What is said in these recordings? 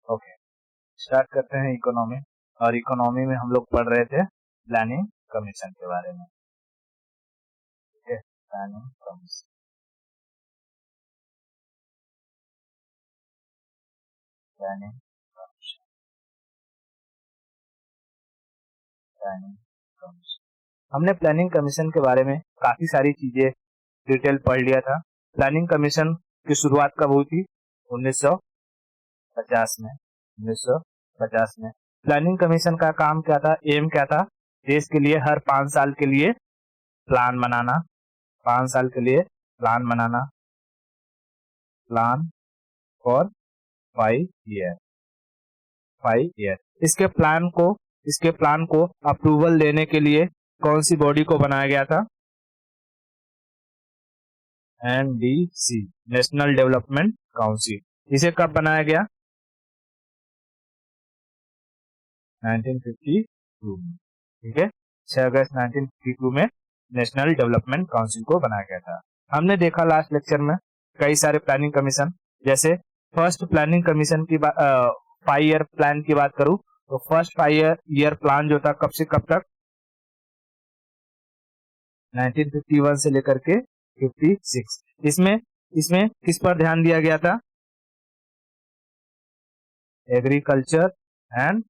Okay, start करते हैं economy. और इकोनॉमी में हम लोग पढ़ रहे थे प्लानिंग कमीशन के बारे में। ठीक है, planning commission, planning commission, planning commission. हमने प्लानिंग कमीशन के बारे में काफी सारी चीजें डिटेल पढ़ लिया था। प्लानिंग कमीशन की शुरुआत कब हुई थी? 1950 में। 1950 में प्लानिंग कमीशन का काम क्या था, एम क्या था? देश के लिए हर 5 साल के लिए प्लान बनाना, 5 साल के लिए plan banana, plan for 5 year, 5 year. इसके प्लान को अप्रूवल देने के लिए कौन सी बॉडी को बनाया गया था? NDC, national development council. इसे कब बनाया गया? 1952 में। ठीक है, 6 अगस्त 1952 में नेशनल डेवलपमेंट काउंसिल को बनाया गया था। हमने देखा लास्ट लेक्चर में कई सारे प्लानिंग कमीशन, जैसे फर्स्ट प्लानिंग कमीशन की 5 ईयर प्लान की बात करूं तो फर्स्ट 5 ईयर प्लान जो था कब से कब तक? 1951 से लेकर के 56। इसमें किस पर ध्यान दिया गया था? Agriculture and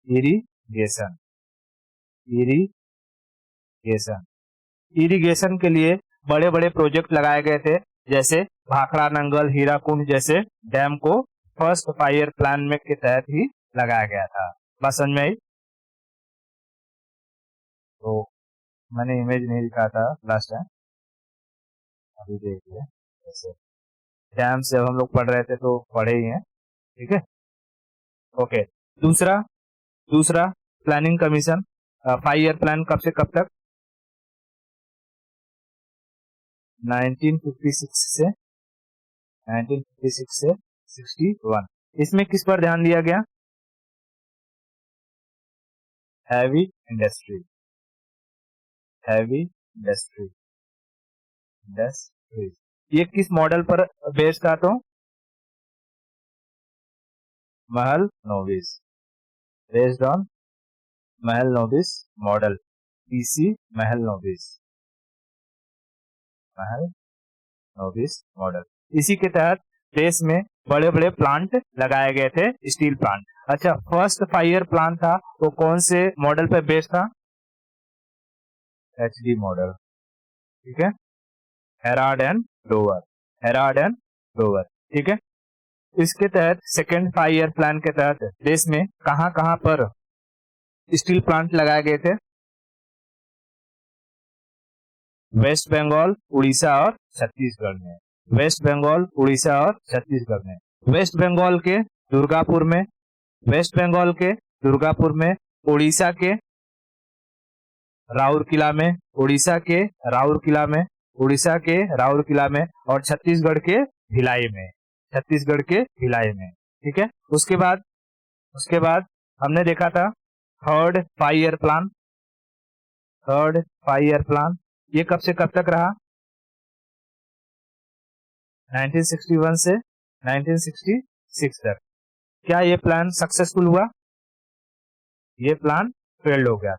irrigation. इरिगेशन के लिए बड़े बड़े प्रोजेक्ट लगाए गए थे, जैसे भाखड़ा नंगल, हीराकुंड जैसे डैम को फर्स्ट 5 ईयर प्लान में के तहत ही लगाया गया था। बात समझ में आई? तो मैंने इमेज नहीं दिखाया था लास्ट टाइम, अभी देखिए। जैसे डैम से हम लोग पढ़ रहे थे तो पढ़े ही हैं। ठीक है, ओके। दूसरा प्लानिंग कमीशन 5 ईयर प्लान कब से कब तक? 1956 से 61। इसमें किस पर ध्यान दिया गया? हैवी इंडस्ट्री, ये किस मॉडल पर बेस्ड था? तो महल नोबिस, based on Mahal नोबिस model, PC Mahal नोबिस model. इसी के तहत देश में बड़े बड़े प्लांट लगाए गए थे, स्टील प्लांट। अच्छा, फर्स्ट 5 ईयर प्लान था वो कौन से मॉडल पे बेस्ड था? HD model. ठीक है, हेराल्ड एंड डोवर। ठीक है, इसके तहत सेकेंड 5 ईयर प्लान के तहत देश में कहां कहां पर स्टील प्लांट लगाए गए थे? वेस्ट बंगाल, उड़ीसा और छत्तीसगढ़ में। वेस्ट बंगाल, उड़ीसा और छत्तीसगढ़ में। वेस्ट बंगाल के दुर्गापुर में, उड़ीसा के राउरकिला में, और छत्तीसगढ़ के भिलाई में। ठीक है, उसके बाद हमने देखा था थर्ड 5 ईयर प्लान। ये कब से कब तक रहा? 1961 से 1966 तक। क्या ये प्लान सक्सेसफुल हुआ? ये प्लान फेल्ड हो गया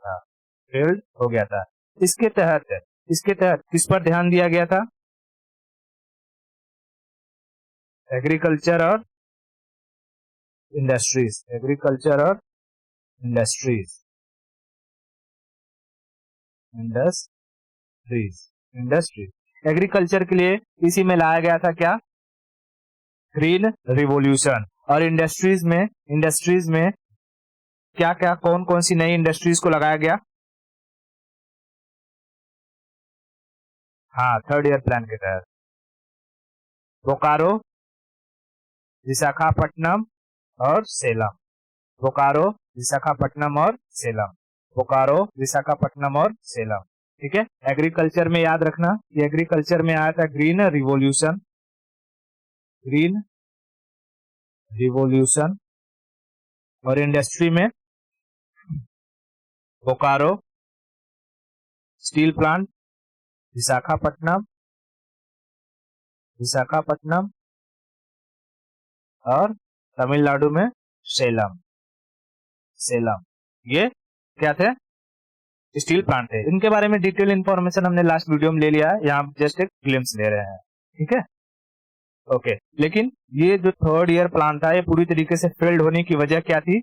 था। इसके तहत किस पर ध्यान दिया गया था? एग्रीकल्चर और इंडस्ट्रीज। एग्रीकल्चर के लिए इसी में लाया गया था क्या? Green revolution. और इंडस्ट्रीज में क्या क्या, कौन कौन सी नई इंडस्ट्रीज को लगाया गया? हाँ, थर्ड ईयर प्लान के तहत बोकारो, विशाखापट्टनम और सेलम। ठीक है, एग्रीकल्चर में याद रखना कि एग्रीकल्चर में आया था ग्रीन रिवॉल्यूशन। और इंडस्ट्री में बोकारो स्टील प्लांट, विशाखापट्टनम और तमिलनाडु में सेलम, सेलम, ये क्या थे? स्टील प्लांट है। इनके बारे में डिटेल इंफॉर्मेशन हमने लास्ट वीडियो में ले लिया है, यहाँ जस्ट एक ग्लिम्स ले रहे हैं, ठीक है, ओके। लेकिन ये जो थर्ड ईयर प्लान था ये पूरी तरीके से फेल्ड होने की वजह क्या थी?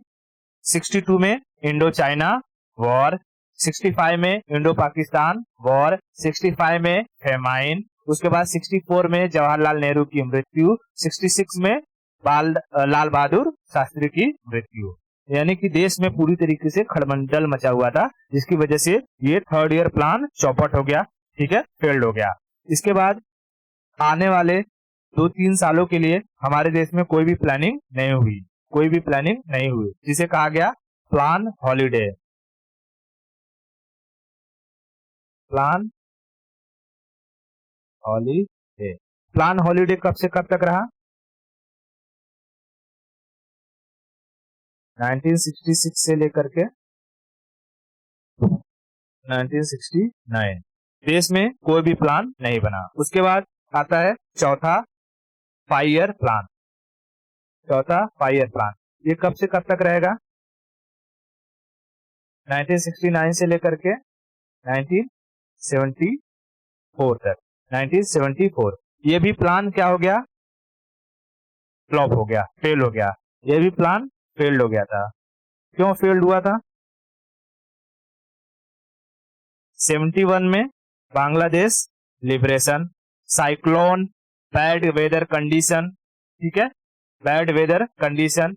62 में इंडो चाइना वॉर, 65 में इंडो पाकिस्तान वॉर, 65 में फेमाइन, उसके बाद 64 में जवाहरलाल नेहरू की मृत्यु, 66 में लाल बहादुर शास्त्री की मृत्यु। यानी कि देश में पूरी तरीके से खड़बंडल मचा हुआ था, जिसकी वजह से ये थर्ड ईयर प्लान चौपट हो गया, ठीक है, फेल्ड हो गया। इसके बाद आने वाले 2-3 सालों के लिए हमारे देश में कोई भी प्लानिंग नहीं हुई, कोई भी प्लानिंग नहीं हुई, जिसे कहा गया plan holiday. Plan holiday, plan holiday कब से कब तक रहा? 1966 से लेकर के 1969 देश में कोई भी प्लान नहीं बना। उसके बाद आता है चौथा 5 ईयर प्लान। चौथा 5 ईयर प्लान, ये कब से कब तक रहेगा? 1969 से लेकर के 1974 तक, 1974। ये भी प्लान क्या हो गया? फ्लॉप हो गया, फेल हो गया। ये भी प्लान फेल्ड हो गया था। क्यों फेल्ड हुआ था? 71 में Bangladesh liberation, cyclone, bad weather condition, ठीक है, बैड वेदर कंडीशन,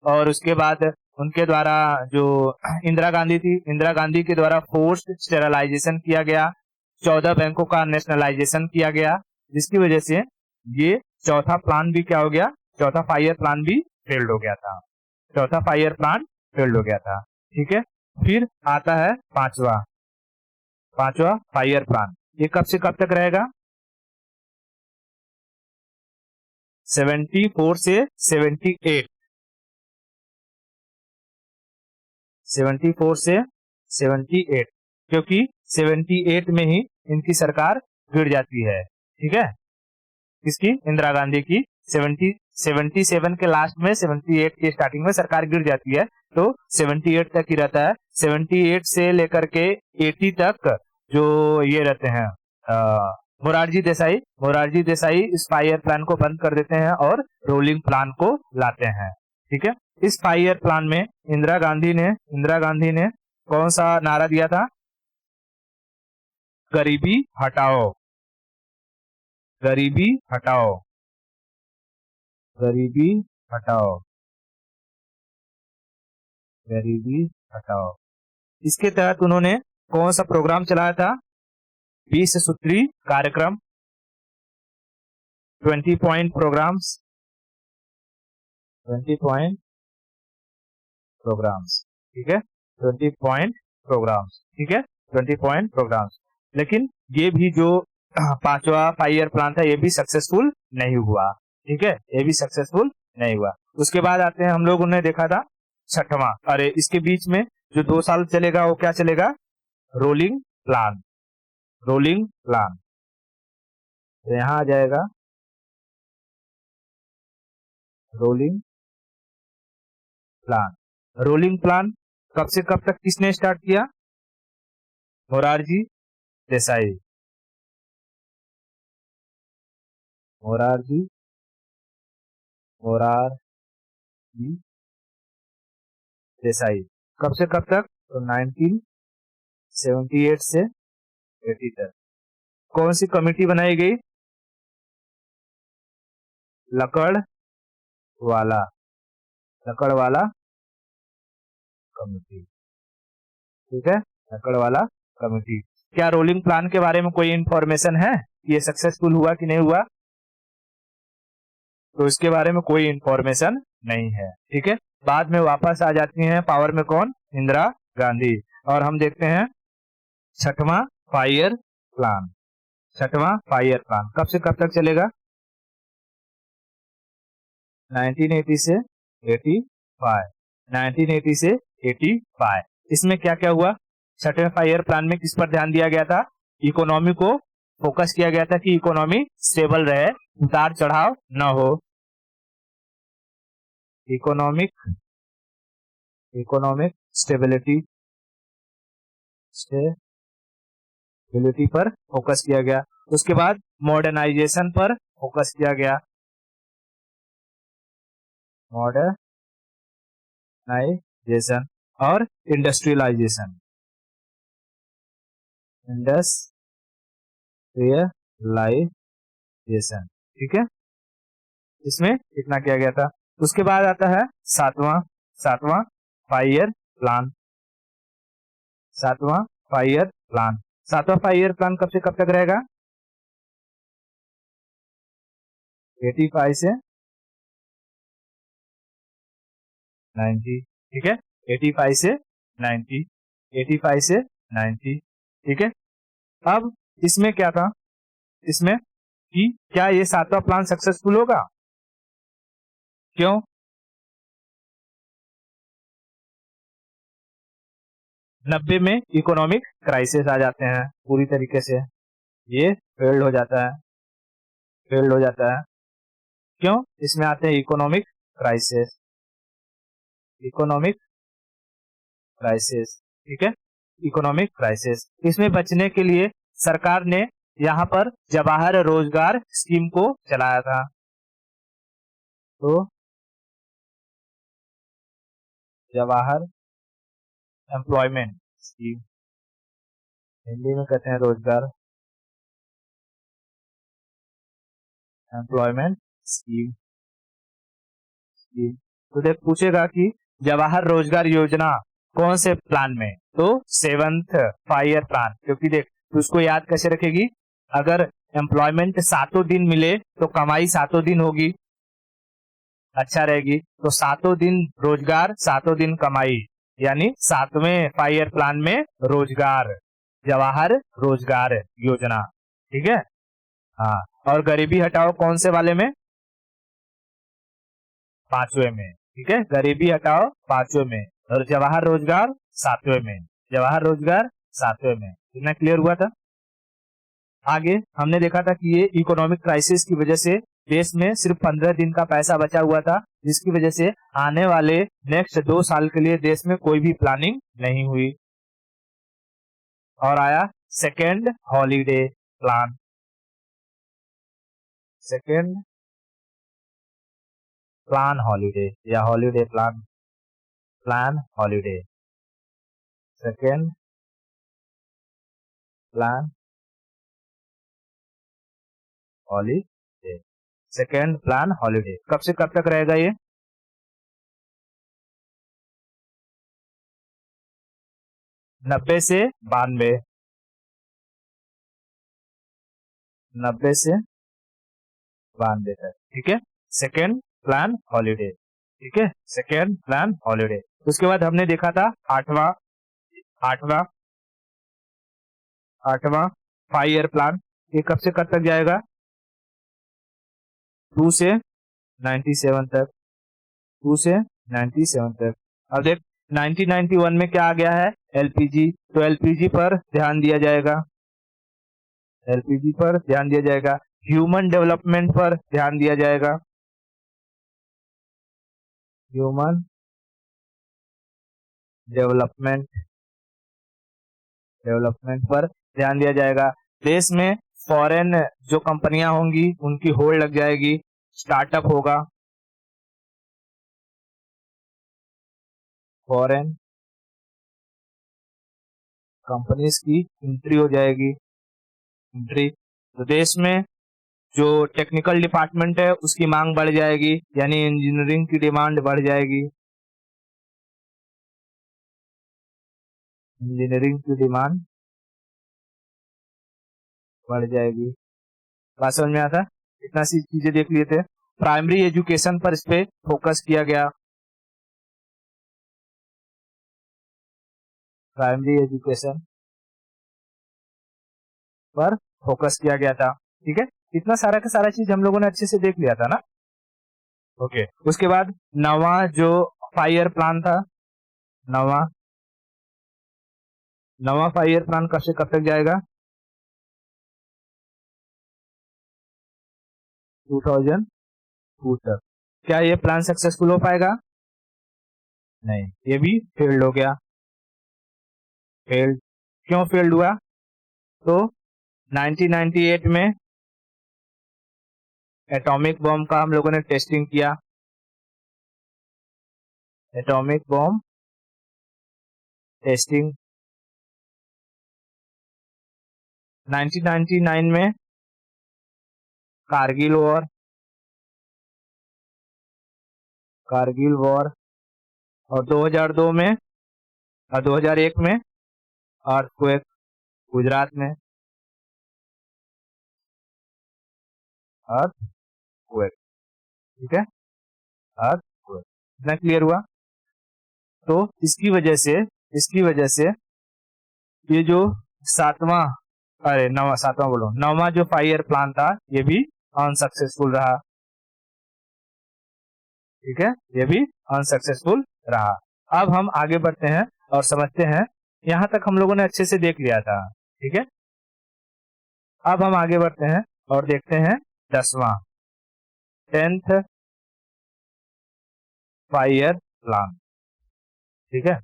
और उसके बाद उनके द्वारा जो इंदिरा गांधी थी, इंदिरा गांधी के द्वारा फोर्स्ड स्टेरलाइजेशन किया गया, 14 बैंकों का नेशनलाइजेशन किया गया, जिसकी वजह से ये चौथा प्लान भी क्या हो गया? चौथा 5 ईयर प्लान भी फेल्ड हो गया था। चौथा 5 ईयर प्लान फेल्ड हो गया था, ठीक है। फिर आता है पांचवा 5 ईयर प्लान। ये कब से कब तक रहेगा? 74 से 78, 74 से 78, क्योंकि 78 में ही इनकी सरकार गिर जाती है, ठीक है, किसकी? इंदिरा गांधी की। 77 के लास्ट में, 78 के स्टार्टिंग में सरकार गिर जाती है, तो 78 तक ही रहता है। 78 से लेकर के 80 तक जो ये रहते हैं मोरारजी देसाई इस 5 ईयर प्लान को बंद कर देते हैं और रोलिंग प्लान को लाते हैं, ठीक है। इस 5 ईयर प्लान में इंदिरा गांधी ने कौन सा नारा दिया था? गरीबी हटाओ, गरीबी हटाओ, गरीबी हटाओ, गरीबी हटाओ। इसके तहत उन्होंने कौन सा प्रोग्राम चलाया था? 20 सूत्री कार्यक्रम, 20 पॉइंट प्रोग्राम्स, 20 पॉइंट प्रोग्राम्स, ठीक है, 20 पॉइंट प्रोग्राम्स, ठीक है, 20 पॉइंट प्रोग्राम्स। लेकिन ये भी जो पांचवा 5 ईयर प्लान था, ये भी सक्सेसफुल नहीं हुआ, ठीक है, ये भी सक्सेसफुल नहीं हुआ। उसके बाद आते हैं, हम लोगों ने देखा था छठवां, अरे इसके बीच में जो 2 साल चलेगा वो क्या चलेगा? Rolling plan, rolling plan. तो यहां आ जाएगा रोलिंग प्लान। रोलिंग प्लान कब से कब तक किसने स्टार्ट किया? मोरारजी देसाई, मोरारजी देसाई। कब से कब तक? तो 1978 से 80 तक। कौन सी कमेटी बनाई गई? लकड़वाला कमेटी, ठीक है, लकड़वाला कमेटी। क्या रोलिंग प्लान के बारे में कोई इंफॉर्मेशन है? ये सक्सेसफुल हुआ कि नहीं हुआ? तो इसके बारे में कोई इंफॉर्मेशन नहीं है, ठीक है। बाद में वापस आ जाती हैं पावर में कौन? इंदिरा गांधी। और हम देखते हैं छठवां 5 ईयर प्लान। छठवां 5 ईयर प्लान कब से कब तक चलेगा? 1980 से 85, 1980 से 85। इसमें क्या क्या हुआ? छठवें 5 ईयर प्लान में किस पर ध्यान दिया गया था? इकोनॉमी को फोकस किया गया था कि इकोनॉमी स्टेबल रहे, उतार चढ़ाव न हो। इकोनॉमिक इकोनॉमिक स्टेबिलिटी पर फोकस किया गया। उसके बाद मॉडर्नाइजेशन पर फोकस किया गया, मॉडर्नाइजेशन और इंडस्ट्रियलाइजेशन, ठीक है, इसमें इतना किया गया था। उसके बाद आता है सातवां 5 ईयर प्लान। सातवां 5 ईयर प्लान कब से कब तक रहेगा? 85 से 90, ठीक है, 85 से 90, 85 से 90, ठीक है। अब इसमें क्या था, इसमें कि क्या ये सातवां प्लान सक्सेसफुल होगा? क्यों? 90 में इकोनॉमिक क्राइसिस आ जाते हैं, पूरी तरीके से ये फेल्ड हो जाता है, क्यों? इसमें आते हैं इकोनॉमिक क्राइसिस, ठीक है, इकोनॉमिक क्राइसिस। इसमें बचने के लिए सरकार ने यहाँ पर जवाहर रोजगार स्कीम को चलाया था। तो जवाहर एम्प्लॉयमेंट स्कीम, हिंदी में कहते हैं रोजगार एम्प्लॉयमेंट स्कीम। तो देख पूछेगा कि जवाहर रोजगार योजना कौन से प्लान में, तो 7th 5 ईयर प्लान, क्योंकि देख तो उसको याद कैसे रखेगी, अगर एम्प्लॉयमेंट 7 दिन मिले तो कमाई 7 दिन होगी, अच्छा रहेगी। तो 7 दिन रोजगार 7 दिन कमाई, यानी 7वें 5 ईयर प्लान में रोजगार, जवाहर रोजगार योजना, ठीक है। हाँ, और गरीबी हटाओ कौन से वाले में? 5वें में, ठीक है, गरीबी हटाओ 5वें में, और जवाहर रोजगार 7वें में, इतना क्लियर हुआ था। आगे हमने देखा था कि ये इकोनॉमिक क्राइसिस की वजह से देश में सिर्फ 15 दिन का पैसा बचा हुआ था, जिसकी वजह से आने वाले नेक्स्ट 2 साल के लिए देश में कोई भी प्लानिंग नहीं हुई। और आया second holiday plan, second plan holiday या holiday plan holiday, second plan holiday, second plan holiday कब से कब तक रहेगा ये? 90 से 92, 90 से 92 तक, ठीक है, सेकेंड प्लान हॉलीडे, ठीक है, सेकेंड प्लान हॉलीडे। उसके बाद हमने देखा था आठवां आठवां आठवां 5 ईयर प्लान, ये कब से कब तक जाएगा? 2 से 97 तक, 2 से 97 तक। अब देख 1991 में क्या आ गया है? एलपीजी, तो एलपीजी पर ध्यान दिया जाएगा, एलपीजी पर ध्यान दिया जाएगा, ह्यूमन डेवलपमेंट पर ध्यान दिया जाएगा, ह्यूमन डेवलपमेंट पर ध्यान दिया जाएगा। देश में फॉरेन जो कंपनियां होंगी उनकी होल्ड लग जाएगी, स्टार्टअप होगा, फॉरेन कंपनीज की एंट्री हो जाएगी, एंट्री। तो देश में जो टेक्निकल डिपार्टमेंट है उसकी मांग बढ़ जाएगी, यानी इंजीनियरिंग की डिमांड बढ़ जाएगी, इंजीनियरिंग की डिमांड बढ़ जाएगी। बात समझ में आता? इतना सी चीजें देख लिए थे। प्राइमरी एजुकेशन पर इस पे फोकस किया गया, प्राइमरी एजुकेशन पर फोकस किया गया था, ठीक है। इतना सारा का सारा चीज हम लोगों ने अच्छे से देख लिया था ना। ओके, उसके बाद नवा जो 5 ईयर प्लान था, नवा 5 ईयर प्लान कब से कब तक जाएगा? 2002 तक। क्या ये प्लान सक्सेसफुल हो पाएगा? नहीं, ये भी फेल्ड हो गया। फेल्ड क्यों फेल्ड हुआ? तो 1998 में एटॉमिक बॉम्ब का हम लोगों ने टेस्टिंग किया। एटॉमिक बॉम्ब टेस्टिंग 1999 में कारगिल वॉर, कारगिल वॉर, और 2002 में और 2001 में अर्थक्वेक गुजरात में, अर्थक्वेक। ठीक है, अर्थक्वेक। इतना क्लियर हुआ? तो इसकी वजह से ये जो सातवां, अरे नवा, सातवां बोलो, नौवां जो फायर प्लान था ये भी अनसक्सेसफुल रहा। ठीक है, ये भी अनसक्सेसफुल रहा। अब हम आगे बढ़ते हैं और समझते हैं। यहां तक हम लोगों ने अच्छे से देख लिया था। ठीक है, अब हम आगे बढ़ते हैं और देखते हैं 10वां, 10th फायर प्लान। ठीक है,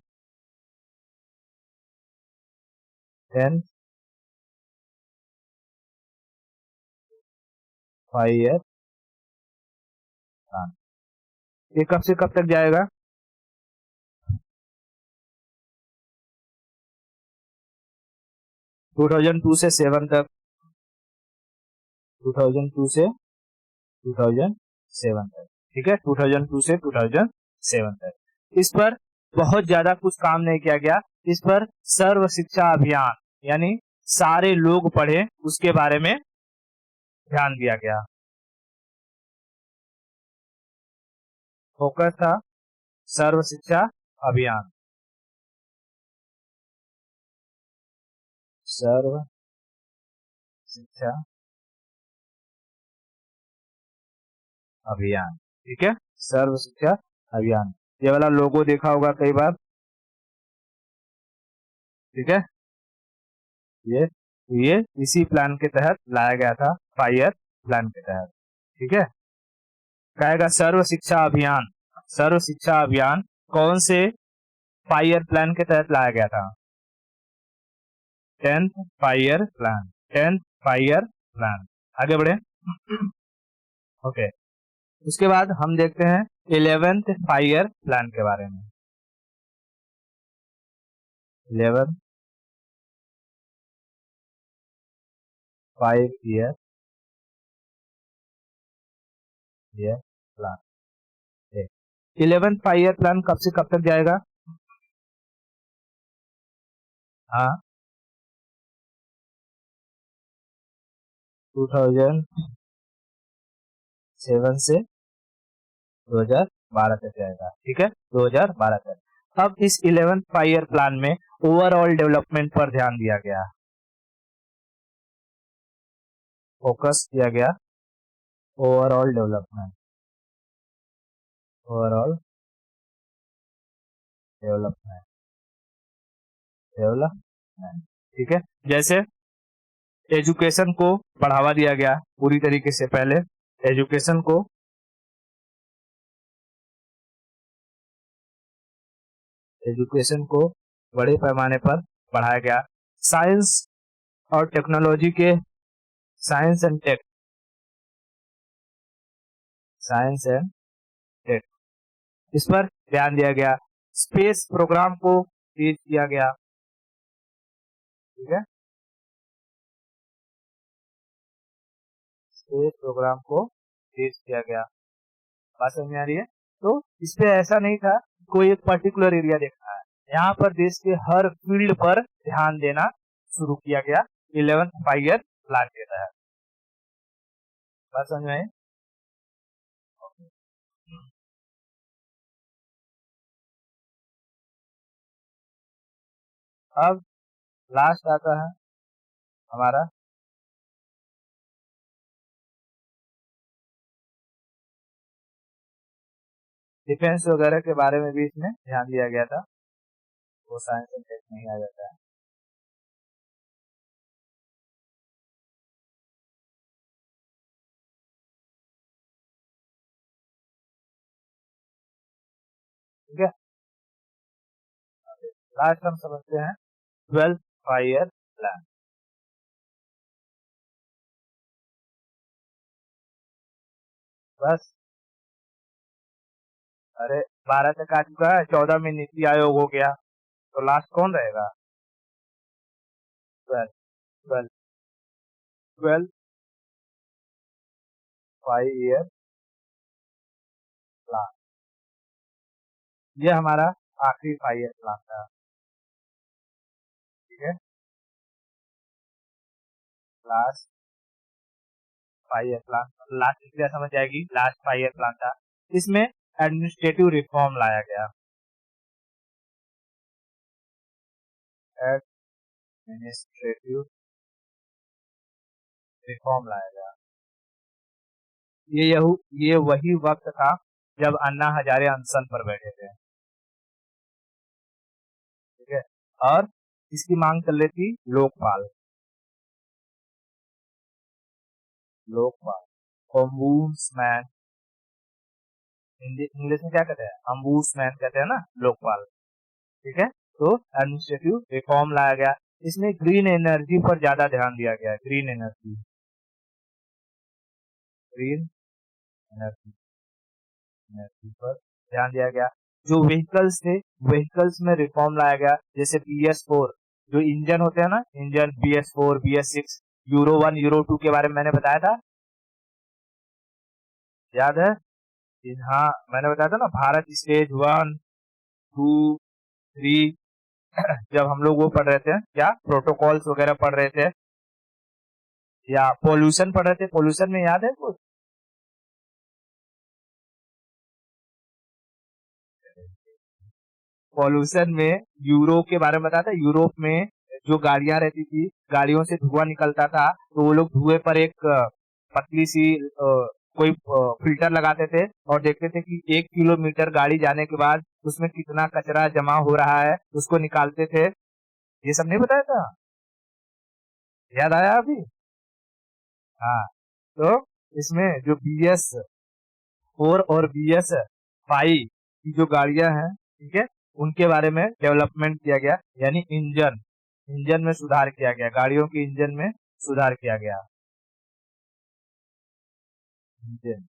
10th फायर प्लान, ये कब से कब तक जाएगा? 2002 से 7 तक, 2002 से 2007 तक। ठीक है, 2002 से 2007 तक। इस पर बहुत ज्यादा कुछ काम नहीं किया गया। इस पर सर्व शिक्षा अभियान, यानी सारे लोग पढ़े, उसके बारे में ध्यान दिया गया। फोकस था सर्व शिक्षा अभियान, सर्व शिक्षा अभियान। ठीक है, सर्व शिक्षा अभियान। ये वाला लोगो देखा होगा कई बार। ठीक है, ये ये इसी प्लान के तहत लाया गया था, फायर प्लान के तहत। ठीक है, कहेगा सर्व शिक्षा अभियान। सर्व शिक्षा अभियान कौन से फायर प्लान के तहत लाया गया था? 10th fire plan, 10th fire plan. आगे बढ़े। ओके, उसके बाद हम देखते हैं 11th फायर प्लान के बारे में। 11th 5 year plan. 11th five year plan कब से कब तक जाएगा? हाँ, 2007 से 2012 तक जाएगा। ठीक है, 2012 तक। अब इस 11th फाइव ईयर प्लान में ओवरऑल डेवलपमेंट पर ध्यान दिया गया, फोकस किया गया overall development, overall development, development. ठीक है, जैसे एजुकेशन को बढ़ावा दिया गया पूरी तरीके से। पहले एजुकेशन को बड़े पैमाने पर बढ़ाया गया। साइंस और टेक्नोलॉजी के, science and tech, science and tech, इस पर ध्यान दिया गया। स्पेस प्रोग्राम को तेज किया गया। ठीक है, स्पेस प्रोग्राम को तेज किया गया। बात समझ में आ रही है? तो इस पे ऐसा नहीं था कोई एक पर्टिकुलर एरिया देखना है, यहाँ पर देश के हर फील्ड पर ध्यान देना शुरू किया गया 11th फाइव ईयर प्लान के तहत। बात समझ में आई? अब लास्ट आता है हमारा डिफेंस वगैरह के बारे में भी इसमें ध्यान दिया गया था, वो साइंस एंड टेक में ही आ जाता है। ठीक है, लास्ट हम समझते हैं 12 5 ईयर प्लान। बस, अरे 12 तक आ चुका है, 14 में नीति आयोग हो गया, तो लास्ट कौन रहेगा? 12 12 12 5 ईयर प्लान, ये हमारा आखिरी 5 ईयर प्लान था। ठीक है, लास्ट 5 ईयर प्लान, लास्ट क्या समझ आएगी, लास्ट 5 ईयर प्लान था। इसमें एडमिनिस्ट्रेटिव रिफॉर्म लाया गया, एडमिनिस्ट्रेटिव रिफॉर्म लाया गया। ये वही वक्त था जब अन्ना हजारे अनशन पर बैठे थे। ठीक है, और इसकी मांग चल रही थी लोकपाल, लोकपाल ओम्बुड्समैन, इंग्लिश में क्या कहते हैं, अम्बुड्समैन कहते हैं ना, लोकपाल। ठीक है, तो एडमिनिस्ट्रेटिव रिफॉर्म लाया गया। इसमें ग्रीन एनर्जी पर ज्यादा ध्यान दिया गया, green energy, green energy, energy पर ध्यान दिया गया। जो व्हीकल्स थे, व्हीकल्स में रिफॉर्म लाया गया, जैसे BS4 जो इंजन होते हैं ना, engine BS4 BS6, euro 1 euro 2 के बारे में मैंने बताया था, याद है? हाँ, मैंने बताया था ना, भारत स्टेज 1 2 3 जब हम लोग वो पढ़ रहे थे, क्या प्रोटोकॉल्स वगैरह पढ़ रहे थे, या पोल्यूशन पढ़ रहे थे, पोल्यूशन में याद है कुछ? पॉल्यूशन में यूरो के बारे में बताया था, यूरोप में जो गाड़ियां रहती थी, गाड़ियों से धुआं निकलता था, तो वो लोग धुएं पर एक पतली सी कोई फिल्टर लगाते थे और देखते थे कि 1 किलोमीटर गाड़ी जाने के बाद उसमें कितना कचरा जमा हो रहा है, उसको निकालते थे। ये सब नहीं बताया था? याद आया अभी? हाँ, तो इसमें जो BS4 और BS5 की जो गाड़ियां हैं, ठीक है, उनके बारे में डेवलपमेंट किया गया, यानी इंजन, इंजन में सुधार किया गया, गाड़ियों के इंजन में सुधार किया गया, इंजन,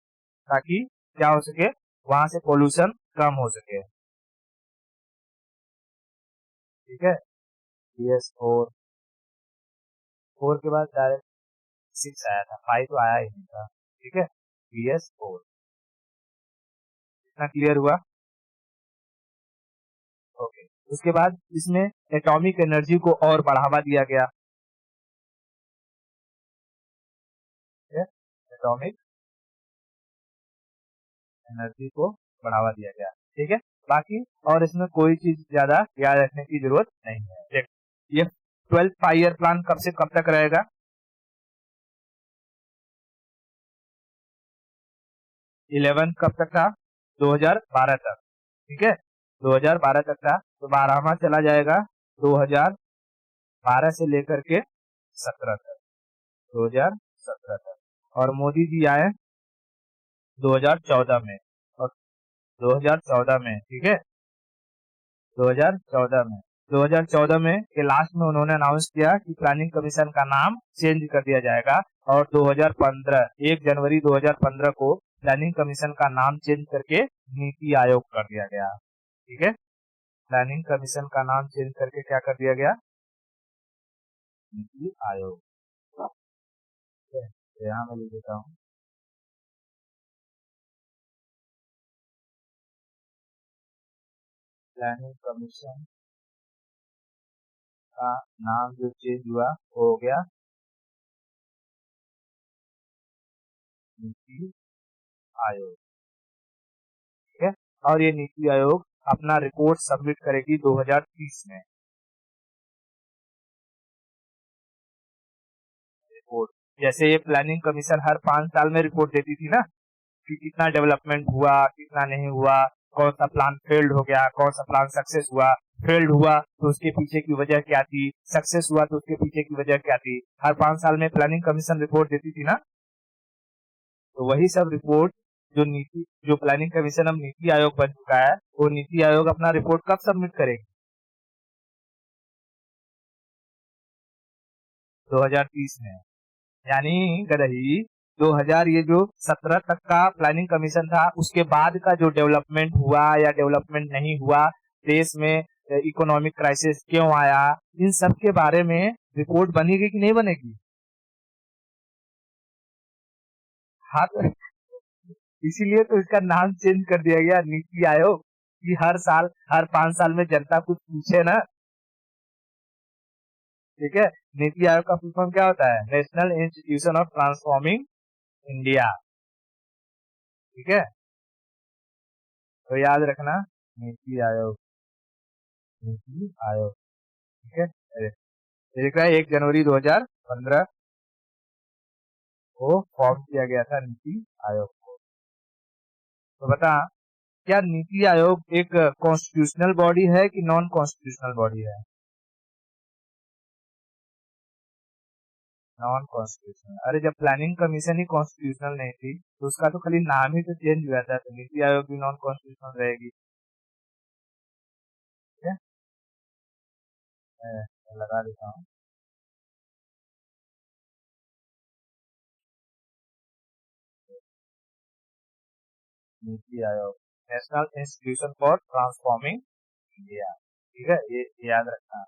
ताकि क्या हो सके, वहां से पोल्यूशन कम हो सके। ठीक है, BS4, 4 के बाद डायरेक्ट 6 आया था, 5 तो आया ही नहीं था। ठीक है, BS4, इतना क्लियर हुआ? ओके, उसके बाद इसमें एटॉमिक एनर्जी को और बढ़ावा दिया गया। एटॉमिक एनर्जी को बढ़ावा दिया गया। ठीक है, बाकी और इसमें कोई चीज ज्यादा याद रखने की जरूरत नहीं है। देख, ये 12 5 ईयर प्लान कब से कब तक रहेगा? 11 कब तक था? 2012 तक। ठीक है, 2012 तक था, तो 12वां चला जाएगा 2012 से लेकर के 17 तक, 2017 तक, और मोदी जी आए 2014 में, और 2014 में, ठीक है, 2014 में, 2014 में के लास्ट में उन्होंने अनाउंस किया कि प्लानिंग कमीशन का नाम चेंज कर दिया जाएगा, और 2015 1 जनवरी 2015 को प्लानिंग कमीशन का नाम चेंज करके नीति आयोग कर दिया गया। ठीक है, प्लानिंग कमीशन का नाम चेंज करके क्या कर दिया गया? नीति आयोग। ठीक है, तो यहाँ मैं लिख देता हूँ, प्लानिंग कमीशन का नाम जो चेंज हुआ वो हो गया नीति आयोग। ठीक है, और ये नीति आयोग अपना रिपोर्ट सबमिट करेगी 2030 में। रिपोर्ट, जैसे ये प्लानिंग कमीशन हर 5 साल में रिपोर्ट देती थी ना, कि कितना डेवलपमेंट हुआ, कितना नहीं हुआ, कौन सा प्लान फेल्ड हो गया, कौन सा प्लान सक्सेस हुआ, फेल्ड हुआ तो उसके पीछे की वजह क्या थी, सक्सेस हुआ तो उसके पीछे की वजह क्या थी, हर 5 साल में प्लानिंग कमीशन रिपोर्ट देती थी ना। तो वही सब रिपोर्ट जो प्लानिंग कमीशन अब नीति आयोग बन चुका है, वो नीति आयोग अपना रिपोर्ट कब सबमिट करेगी? 2030 में, यानी गदही 2000 ये जो 17 तक का प्लानिंग कमीशन था, उसके बाद का जो डेवलपमेंट हुआ या डेवलपमेंट नहीं हुआ, देश में इकोनॉमिक क्राइसिस क्यों आया, इन सब के बारे में रिपोर्ट बनेगी कि नहीं बनेगी? हाँ, तो इसीलिए तो इसका नाम चेंज कर दिया गया नीति आयोग, कि हर साल, हर 5 साल में जनता कुछ पूछे ना। ठीक है, नीति आयोग का फुल फॉर्म क्या होता है? National institution of transforming India. ठीक है, तो याद रखना, नीति आयोग, नीति आयोग। ठीक है, ये लिख रहा है 1 जनवरी 2015 को फॉर्म किया गया था नीति आयोग को। तो बता, क्या नीति आयोग एक कॉन्स्टिट्यूशनल बॉडी है कि नॉन कॉन्स्टिट्यूशनल बॉडी है? Non constitutional. अरे जब प्लानिंग कमीशन ही कॉन्स्टिट्यूशनल नहीं थी, तो उसका तो खाली नाम ही तो चेंज हुआ था, तो नीति आयोग भी नॉन कॉन्स्टिट्यूशनल रहेगी। ठीक है, मैं लगा देता हूँ। NITI Aayog, national institution for transforming India. ठीक है, ये याद रखना,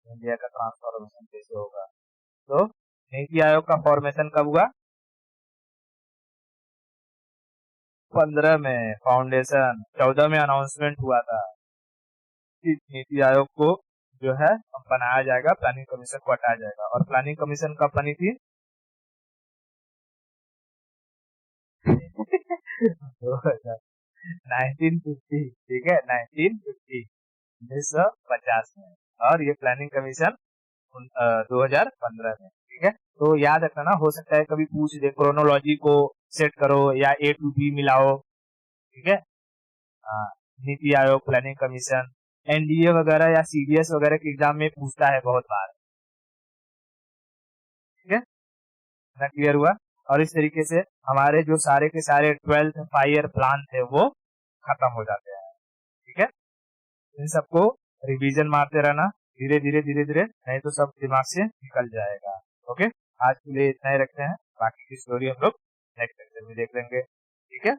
इंडिया का ट्रांसफॉर्मेशन कैसे होगा। तो नीति आयोग का फॉर्मेशन कब हुआ? 15 में फाउंडेशन, 14 में अनाउंसमेंट हुआ था कि नीति आयोग को जो है बनाया जाएगा, प्लानिंग कमीशन को हटाया जाएगा। और प्लानिंग कमीशन कब बनी थी? 1950। ठीक है, 1950 में। और ये प्लानिंग कमीशन 2015 में। ठीक है, तो याद रखना ना, हो सकता है कभी पूछ दे, क्रोनोलॉजी को सेट करो या ए टू बी मिलाओ। ठीक है, हाँ, NITI Aayog, planning commission, NDA वगैरह या सीडीएस वगैरह के एग्जाम में पूछता है बहुत बार। ठीक है ना, क्लियर हुआ? और इस तरीके से हमारे जो सारे के सारे 12th फाइव प्लान थे वो खत्म हो जाते हैं। ठीक है, इन सबको रिवीजन मारते रहना, धीरे धीरे धीरे धीरे, नहीं तो सब दिमाग से निकल जाएगा। ओके, आज के लिए इतना ही रखते हैं, बाकी की स्टोरी हम लोग नेक्स्ट लेक्चर में देख लेंगे। ठीक है।